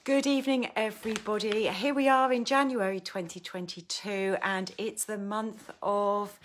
Good evening, everybody. Here we are in January 2022, and it's the month of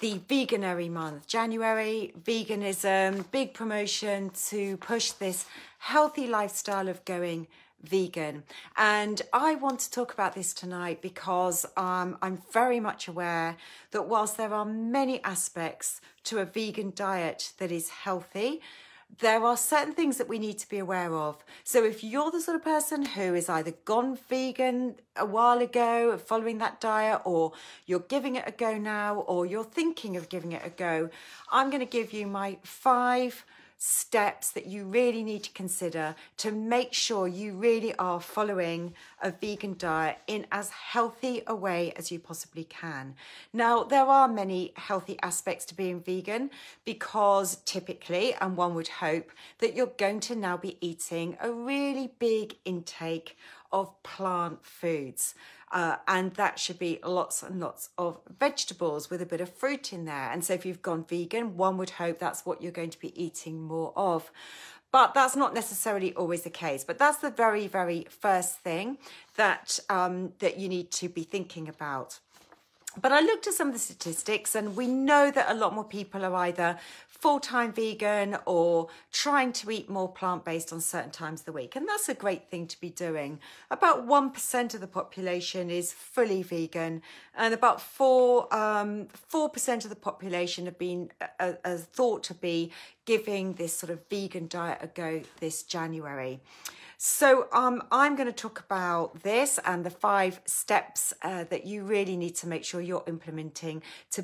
the Veganuary month. January, veganism, big promotion to push this healthy lifestyle of going vegan. And I want to talk about this tonight because I'm very much aware that whilst there are many aspects to a vegan diet that is healthy, there are certain things that we need to be aware of. So if you're the sort of person who is either gone vegan a while ago, following that diet, or you're giving it a go now, or you're thinking of giving it a go, I'm going to give you my 5 steps that you really need to consider to make sure you really are following a vegan diet in as healthy a way as you possibly can. Now, there are many healthy aspects to being vegan because typically, and one would hope, that you're going to now be eating a really big intake of plant foods. And that should be lots and lots of vegetables with a bit of fruit in there. And so if you've gone vegan, one would hope that's what you're going to be eating more of. But that's not necessarily always the case. But that's the very, very first thing that, that you need to be thinking about. But I looked at some of the statistics, and we know that a lot more people are either full-time vegan or trying to eat more plant-based on certain times of the week. And that's a great thing to be doing. About 1% of the population is fully vegan, and about 4% of the population have been thought to be giving this sort of vegan diet a go this January. So I'm going to talk about this and the 5 steps that you really need to make sure you're implementing to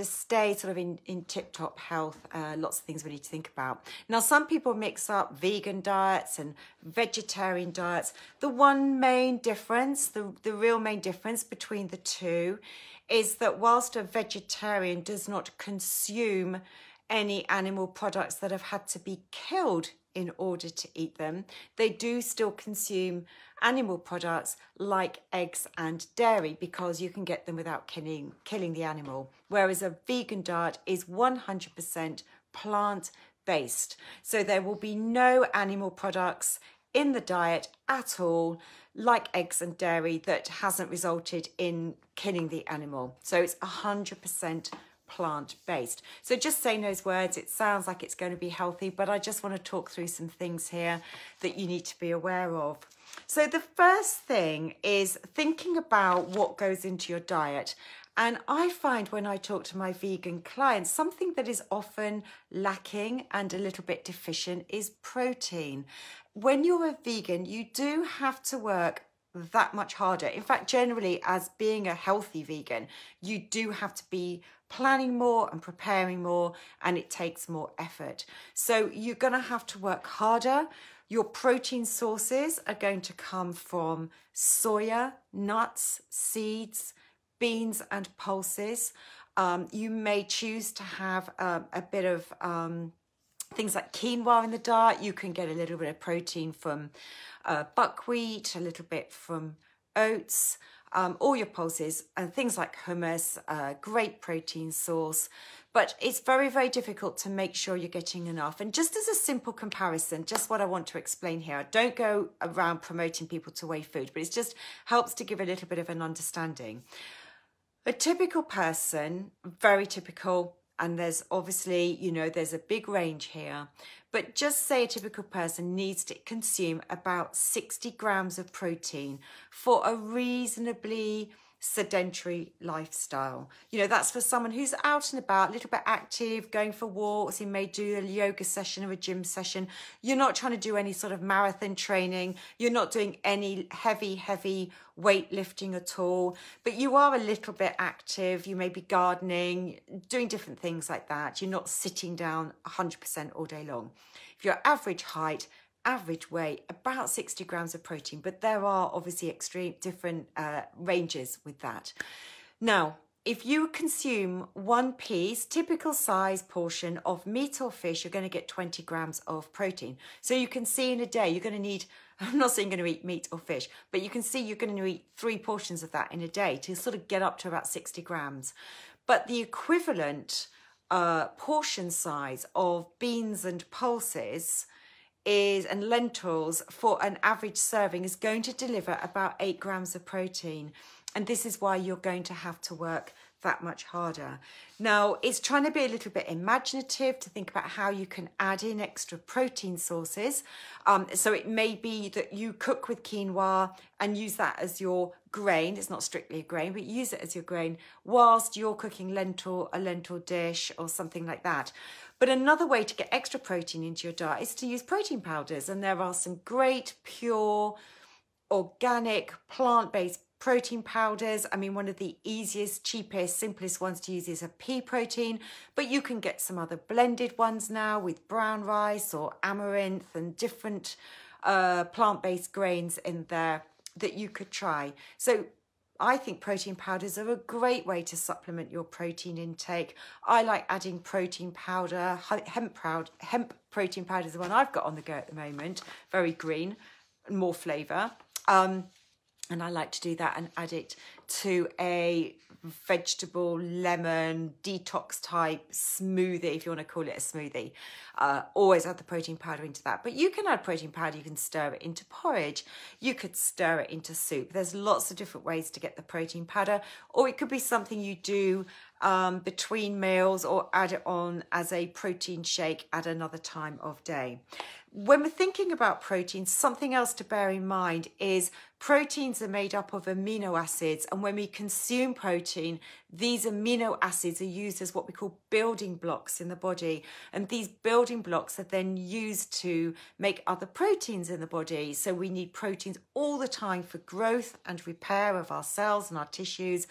stay sort of in tip-top health. Lots of things we need to think about. Now, some people mix up vegan diets and vegetarian diets. The one main difference, the real main difference between the two is that whilst a vegetarian does not consume any animal products that have had to be killed in order to eat them, they do still consume animal products like eggs and dairy because you can get them without killing the animal. Whereas a vegan diet is 100% plant-based. So there will be no animal products in the diet at all, like eggs and dairy, that hasn't resulted in killing the animal. So it's 100% plant-based. So just saying those words, it sounds like it's going to be healthy, but I just want to talk through some things here that you need to be aware of. So the first thing is thinking about what goes into your diet. And I find when I talk to my vegan clients, something that is often lacking and a little bit deficient is protein. When you're a vegan, you do have to work that much harder. In fact, generally, as being a healthy vegan, you do have to be planning more and preparing more, and it takes more effort. So you're going to have to work harder. Your protein sources are going to come from soya, nuts, seeds, beans, and pulses. You may choose to have a bit of things like quinoa in the diet. You can get a little bit of protein from buckwheat, a little bit from oats, all your pulses, and things like hummus, great protein source. But it's very, very difficult to make sure you're getting enough. And just as a simple comparison, just what I want to explain here, I don't go around promoting people to weigh food, but it just helps to give a little bit of an understanding. A typical person, very typical, and there's obviously, you know, there's a big range here, but just say a typical person needs to consume about 60 grams of protein for a reasonably sedentary lifestyle. You know, that's for someone who's out and about, a little bit active, going for walks. You may do a yoga session or a gym session. You're not trying to do any sort of marathon training. You're not doing any heavy weightlifting at all, but you are a little bit active. You may be gardening, doing different things like that. You're not sitting down 100% all day long. If you're average height, average weight, about 60 grams of protein, but there are obviously extreme different ranges with that. Now, if you consume 1 piece, typical size portion of meat or fish, you're going to get 20 grams of protein. So you can see in a day, you're going to need, I'm not saying you're going to eat meat or fish, but you can see you're going to eat 3 portions of that in a day to sort of get up to about 60 grams. But the equivalent portion size of beans and pulses and lentils for an average serving is going to deliver about 8 grams of protein. And this is why you're going to have to work that much harder. Now, it's trying to be a little bit imaginative to think about how you can add in extra protein sources. So it may be that you cook with quinoa and use that as your grain. It's not strictly a grain, but use it as your grain whilst you're cooking a lentil dish or something like that. But another way to get extra protein into your diet is to use protein powders. And there are some great, pure, organic, plant-based protein powders. I mean, one of the easiest, cheapest, simplest ones to use is a pea protein, but you can get some other blended ones now with brown rice or amaranth and different plant-based grains in there that you could try. So I think protein powders are a great way to supplement your protein intake. I like adding protein powder. Hemp protein powder is the one I've got on the go at the moment. Very green, more flavour. And I like to do that and add it to a vegetable lemon detox type smoothie, if you want to call it a smoothie. Always add the protein powder into that. But you can add protein powder, you can stir it into porridge, you could stir it into soup. There's lots of different ways to get the protein powder, or it could be something you do between meals or add it on as a protein shake at another time of day. When we're thinking about proteins, something else to bear in mind is proteins are made up of amino acids, and when we consume protein, these amino acids are used as what we call building blocks in the body, and these building blocks are then used to make other proteins in the body. So we need proteins all the time for growth and repair of our cells and our tissues.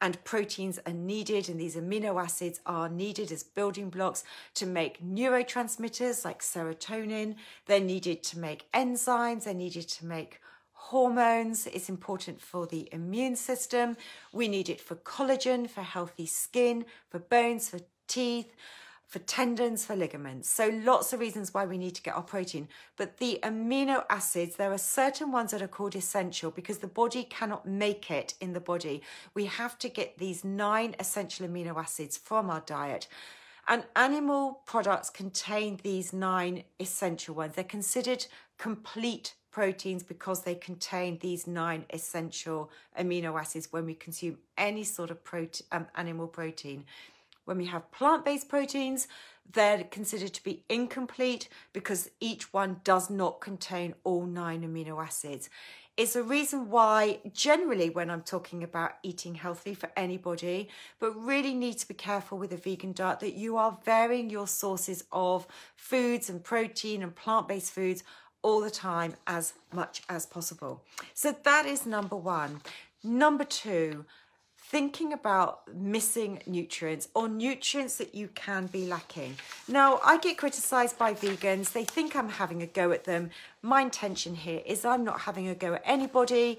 And proteins are needed, and these amino acids are needed as building blocks to make neurotransmitters like serotonin. They're needed to make enzymes. They're needed to make hormones. It's important for the immune system. We need it for collagen, for healthy skin, for bones, for teeth, for tendons, for ligaments. So lots of reasons why we need to get our protein. But the amino acids, there are certain ones that are called essential because the body cannot make it in the body. We have to get these 9 essential amino acids from our diet. And animal products contain these 9 essential ones. They're considered complete proteins because they contain these 9 essential amino acids when we consume any sort of animal protein. When we have plant-based proteins, they're considered to be incomplete because each one does not contain all 9 amino acids. It's a reason why generally when I'm talking about eating healthy for anybody, but really need to be careful with a vegan diet, that you are varying your sources of foods and protein and plant-based foods all the time as much as possible. So that is number 1. Number 2, thinking about missing nutrients or nutrients that you can be lacking. Now, I get criticised by vegans. They think I'm having a go at them. My intention here is I'm not having a go at anybody.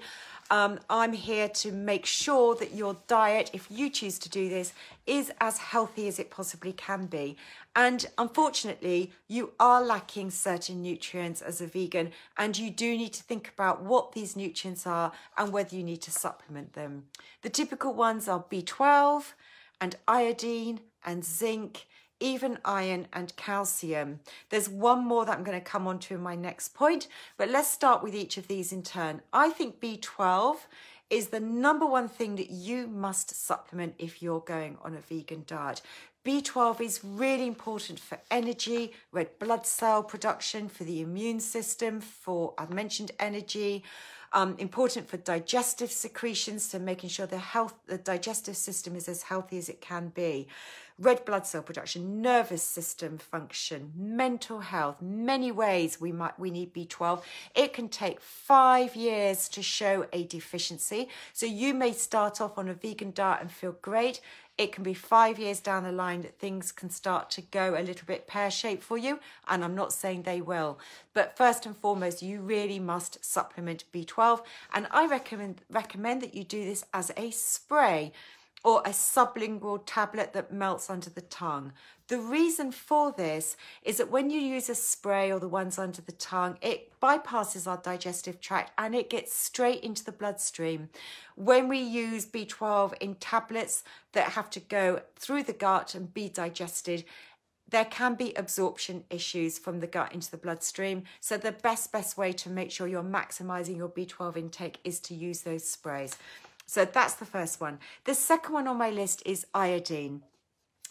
I'm here to make sure that your diet, if you choose to do this, is as healthy as it possibly can be. And unfortunately, you are lacking certain nutrients as a vegan, and you do need to think about what these nutrients are and whether you need to supplement them. The typical ones are B12 and iodine and zinc, even iron and calcium. There's one more that I'm going to come on to in my next point, but let's start with each of these in turn. I think B12 is the number 1 thing that you must supplement if you're going on a vegan diet. B12 is really important for energy, red blood cell production, for the immune system, for, I've mentioned energy, important for digestive secretions, so making sure the digestive system is as healthy as it can be. Red blood cell production, nervous system function, mental health, many ways we need B12. It can take 5 years to show a deficiency. So you may start off on a vegan diet and feel great. It can be 5 years down the line that things can start to go a little bit pear-shaped for you, and I'm not saying they will. But first and foremost, you really must supplement B12, and I recommend that you do this as a spray or a sublingual tablet that melts under the tongue. The reason for this is that when you use a spray or the ones under the tongue, it bypasses our digestive tract and it gets straight into the bloodstream. When we use B12 in tablets that have to go through the gut and be digested, there can be absorption issues from the gut into the bloodstream. So the best way to make sure you're maximizing your B12 intake is to use those sprays. So that's the first one. The second one on my list is iodine.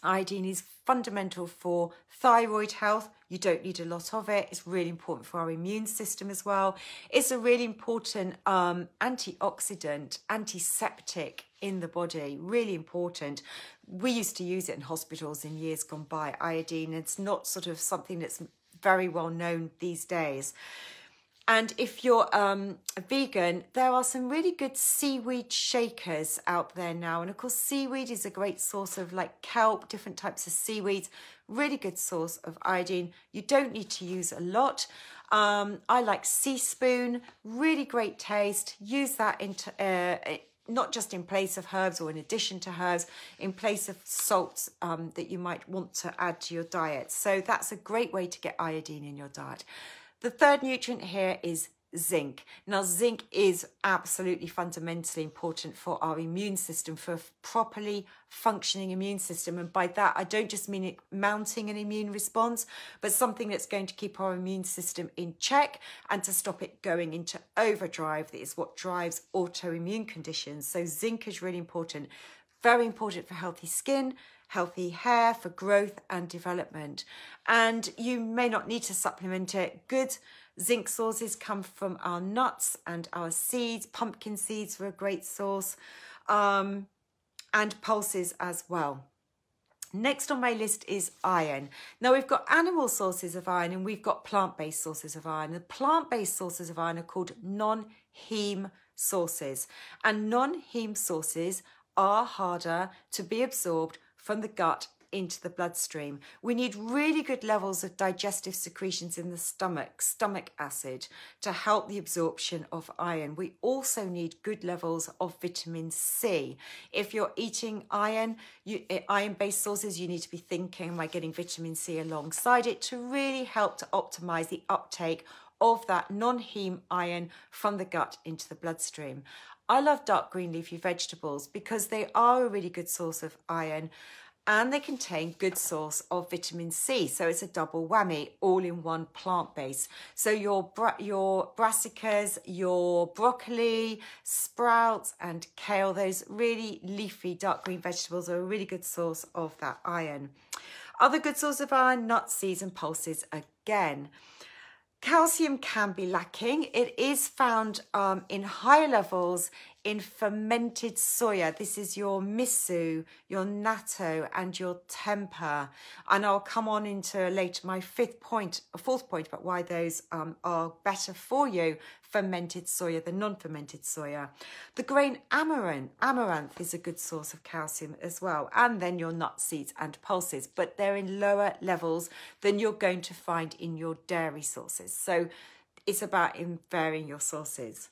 Iodine is fundamental for thyroid health. You don't need a lot of it. It's really important for our immune system as well. It's a really important antioxidant, antiseptic in the body, really important. We used to use it in hospitals in years gone by, iodine. It's not sort of something that's very well known these days. And if you're a vegan, there are some really good seaweed shakers out there now. And of course, seaweed is a great source of like kelp, different types of seaweeds, really good source of iodine. You don't need to use a lot. I like sea spoon, really great taste. Use that into not just in place of herbs or in addition to herbs, in place of salts that you might want to add to your diet. So that's a great way to get iodine in your diet. The third nutrient here is zinc. Now, zinc is absolutely fundamentally important for our immune system, for a properly functioning immune system. And by that, I don't just mean it mounting an immune response, but something that's going to keep our immune system in check and to stop it going into overdrive. That is what drives autoimmune conditions. So zinc is really important, very important for healthy skin, healthy hair, for growth and development. And you may not need to supplement it. Good zinc sources come from our nuts and our seeds. Pumpkin seeds are a great source, and pulses as well. Next on my list is iron. Now, we've got animal sources of iron and we've got plant-based sources of iron. The plant-based sources of iron are called non-heme sources, and non-heme sources are harder to be absorbed from the gut into the bloodstream. We need really good levels of digestive secretions in the stomach acid, to help the absorption of iron. We also need good levels of vitamin C. If you're eating iron-based sources, you need to be thinking, am I getting vitamin C alongside it, to really help to optimize the uptake of that non-heme iron from the gut into the bloodstream. I love dark green leafy vegetables because they are a really good source of iron and they contain good source of vitamin C. So it's a double whammy, all in one plant base. So your brassicas, your broccoli, sprouts and kale, those really leafy dark green vegetables are a really good source of that iron. Other good source of iron, nuts, seeds and pulses again. Calcium can be lacking. It is found in higher levels in fermented soya. This is your miso, your natto and your tempeh. And I'll come on into later my fourth point about why those are better for you, fermented soya than non-fermented soya. The grain amaranth is a good source of calcium as well. And then your nuts, seeds and pulses, but they're in lower levels than you're going to find in your dairy sources. So it's about varying your sources.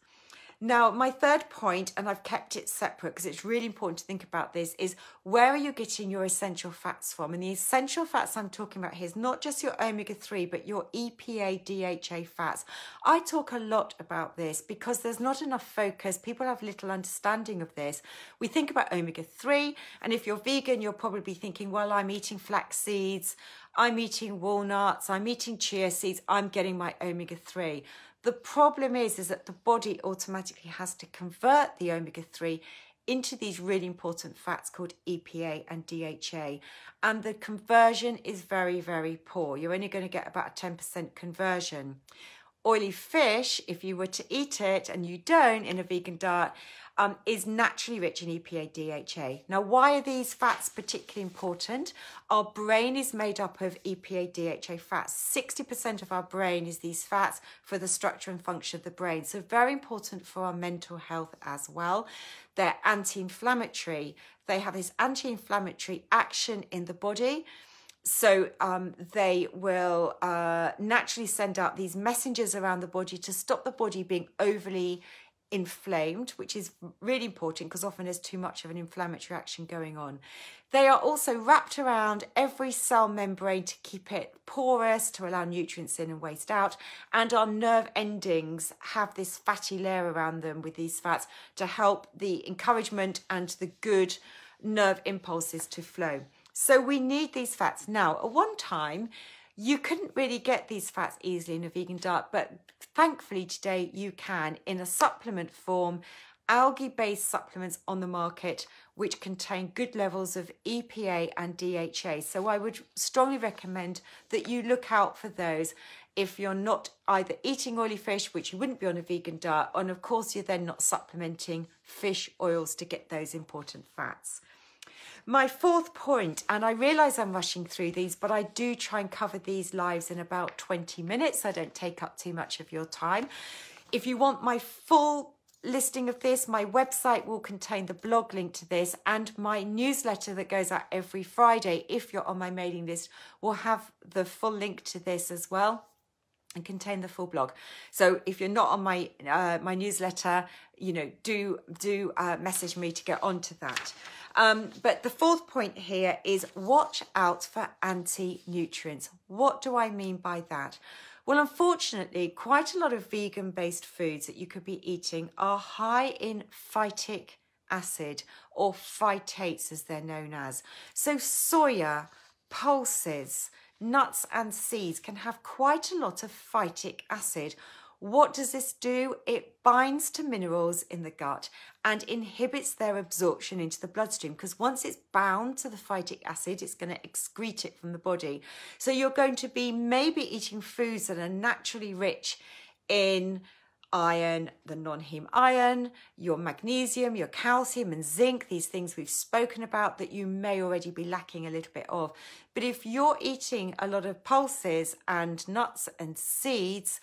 Now, my third point, and I've kept it separate because it's really important to think about this, is where are you getting your essential fats from? And the essential fats I'm talking about here is not just your omega-3, but your EPA, DHA fats. I talk a lot about this because there's not enough focus. People have little understanding of this. We think about omega-3, and if you're vegan, you're probably thinking, well, I'm eating flax seeds, I'm eating walnuts, I'm eating chia seeds, I'm getting my omega-3. The problem is that the body automatically has to convert the omega-3 into these really important fats called EPA and DHA. And the conversion is very, very poor. You're only going to get about a 10% conversion. Oily fish, if you were to eat it, and you don't in a vegan diet, is naturally rich in EPA, DHA. Now, why are these fats particularly important? Our brain is made up of EPA, DHA fats. 60% of our brain is these fats for the structure and function of the brain. So very important for our mental health as well. They're anti-inflammatory. They have this anti-inflammatory action in the body. So they will naturally send out these messengers around the body to stop the body being overly inflamed, which is really important because often there's too much of an inflammatory action going on. They are also wrapped around every cell membrane to keep it porous, to allow nutrients in and waste out. And our nerve endings have this fatty layer around them with these fats to help the encouragement and the good nerve impulses to flow. So we need these fats. Now, at one time, you couldn't really get these fats easily in a vegan diet, but thankfully today you can in a supplement form, algae-based supplements on the market which contain good levels of EPA and DHA. So I would strongly recommend that you look out for those if you're not either eating oily fish, which you wouldn't be on a vegan diet, and of course you're then not supplementing fish oils to get those important fats. My fourth point, and I realise I'm rushing through these, but I do try and cover these lives in about 20 minutes. So I don't take up too much of your time. If you want my full listing of this, my website will contain the blog link to this, and my newsletter that goes out every Friday, if you're on my mailing list, will have the full link to this as well and contain the full blog. So if you're not on my my newsletter, you know, do message me to get onto that. But the fourth point here is watch out for anti-nutrients. What do I mean by that? Well, unfortunately, quite a lot of vegan-based foods that you could be eating are high in phytic acid, or phytates as they're known as. So soya, pulses, nuts and seeds can have quite a lot of phytic acid. What does this do? It binds to minerals in the gut and inhibits their absorption into the bloodstream, because once it's bound to the phytic acid, it's going to excrete it from the body. So you're going to be maybe eating foods that are naturally rich in iron, the non-heme iron, your magnesium, your calcium and zinc, these things we've spoken about that you may already be lacking a little bit of. But if you're eating a lot of pulses and nuts and seeds,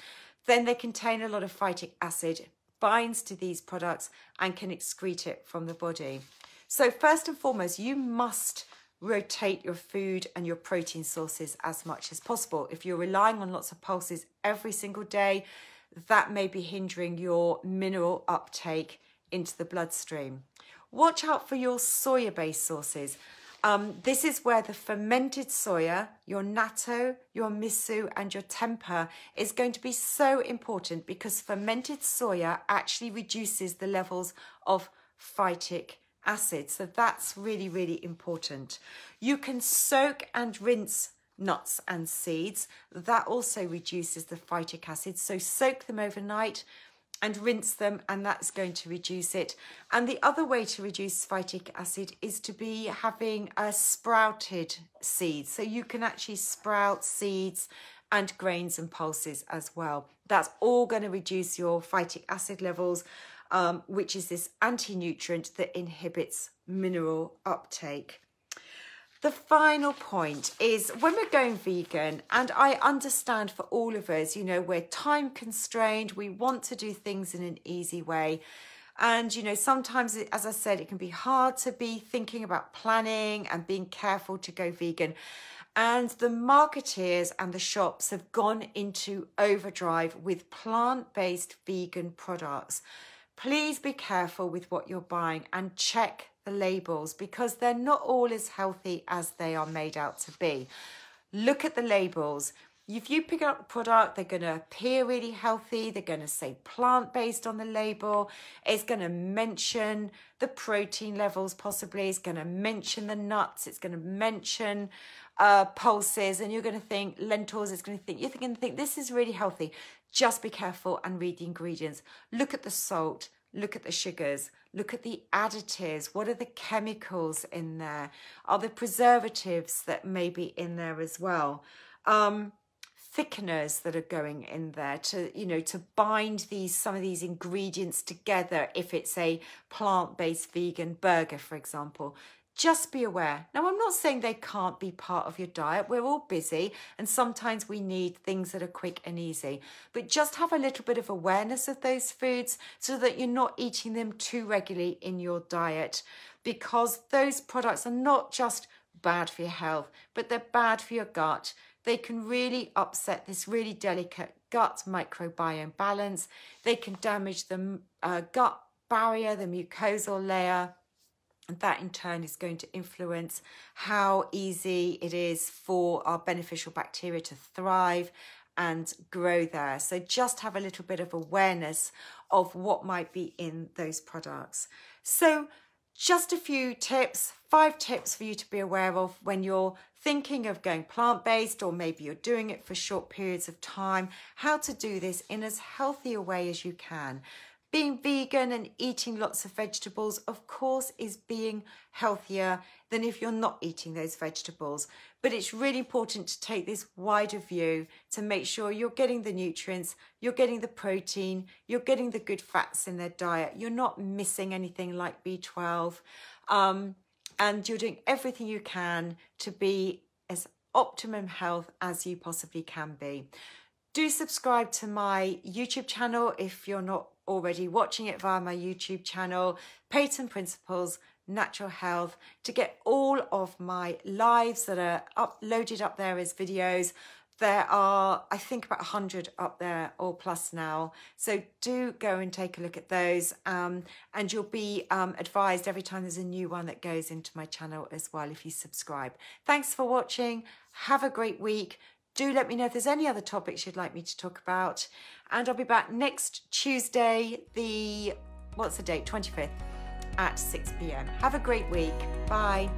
then they contain a lot of phytic acid, binds to these products and can excrete it from the body. So first and foremost, you must rotate your food and your protein sources as much as possible. If you're relying on lots of pulses every single day, that may be hindering your mineral uptake into the bloodstream. Watch out for your soya-based sources. This is where the fermented soya, your natto, your miso and your tempeh is going to be so important, because fermented soya actually reduces the levels of phytic acid. So that's really, really important. You can soak and rinse nuts and seeds. That also reduces the phytic acid. So soak them overnight and rinse them, and that's going to reduce it. And the other way to reduce phytic acid is to be having a sprouted seeds. So you can actually sprout seeds and grains and pulses as well. That's all going to reduce your phytic acid levels, which is this anti-nutrient that inhibits mineral uptake. The final point is when we're going vegan, and I understand for all of us, you know, we're time constrained, we want to do things in an easy way. And, you know, sometimes, as I said, it can be hard to be thinking about planning and being careful to go vegan. And the marketeers and the shops have gone into overdrive with plant-based vegan products. Please be careful with what you're buying and check the labels, because they're not all as healthy as they are made out to be. Look at the labels. If you pick up a product, they're going to appear really healthy. They're going to say plant-based on the label. It's going to mention the protein levels possibly. It's going to mention the nuts. It's going to mention pulses, and you're going to think lentils. You're going to think this is really healthy. Just be careful and read the ingredients. Look at the salt. Look at the sugars, look at the additives. What are the chemicals in there? Are there preservatives that may be in there as well? Thickeners that are going in there to, you know, to bind some of these ingredients together if it's a plant-based vegan burger, for example. Just be aware. Now, I'm not saying they can't be part of your diet. We're all busy and sometimes we need things that are quick and easy. But just have a little bit of awareness of those foods so that you're not eating them too regularly in your diet, because those products are not just bad for your health, but they're bad for your gut. They can really upset this really delicate gut microbiome balance. They can damage the gut barrier, the mucosal layer. And that in turn is going to influence how easy it is for our beneficial bacteria to thrive and grow there. So just have a little bit of awareness of what might be in those products. So just a few tips, 5 tips for you to be aware of when you're thinking of going plant-based, or maybe you're doing it for short periods of time, how to do this in as healthy a way as you can. Being vegan and eating lots of vegetables, of course, is being healthier than if you're not eating those vegetables. But it's really important to take this wider view to make sure you're getting the nutrients, you're getting the protein, you're getting the good fats in their diet, you're not missing anything like B12, and you're doing everything you can to be as optimum health as you possibly can be. Do subscribe to my YouTube channel if you're not already watching it via my YouTube channel, Peyton Principles Natural Health, to get all of my lives that are uploaded up there as videos. There are, I think, about 100 up there or plus now. So do go and take a look at those, and you'll be advised every time there's a new one that goes into my channel as well if you subscribe. Thanks for watching. Have a great week. Do let me know if there's any other topics you'd like me to talk about. And I'll be back next Tuesday, what's the date? 25th at 6 p.m. Have a great week. Bye.